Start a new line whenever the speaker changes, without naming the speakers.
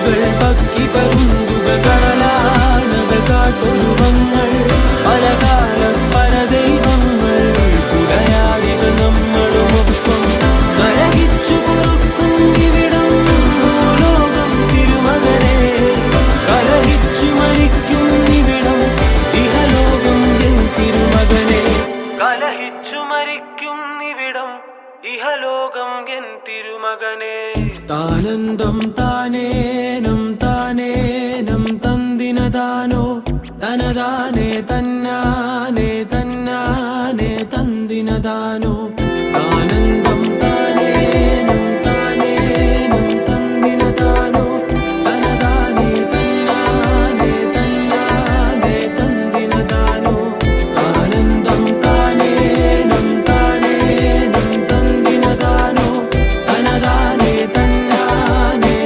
കാറ്റുകൾ പക്കി പരുന്തുകൾ കടലാനകൾ കാട്ടുരുവങ്ങൾ പലകാലം പല ദൈവങ്ങൾ പുലയാടികൾ നമ്മളുമൊപ്പം കരകിച്ചു പൊറുക്കും ഇവിടം ഭൂലോകം തിരുമകനെ കലഹിച്ചു മരിക്കും ഇവിടം ഇഹലോകം എൻ തിരുമകനെ കലഹിച്ചു മരിക്കും ഇവിടം ഇഹലോകം എൻ തിരുമകനെ താനന്തം താനേനം താനേനം തന്തിനതാനോ തനതാനേ തന്നാനേ തന്നാനേ തന്തിനതാനോ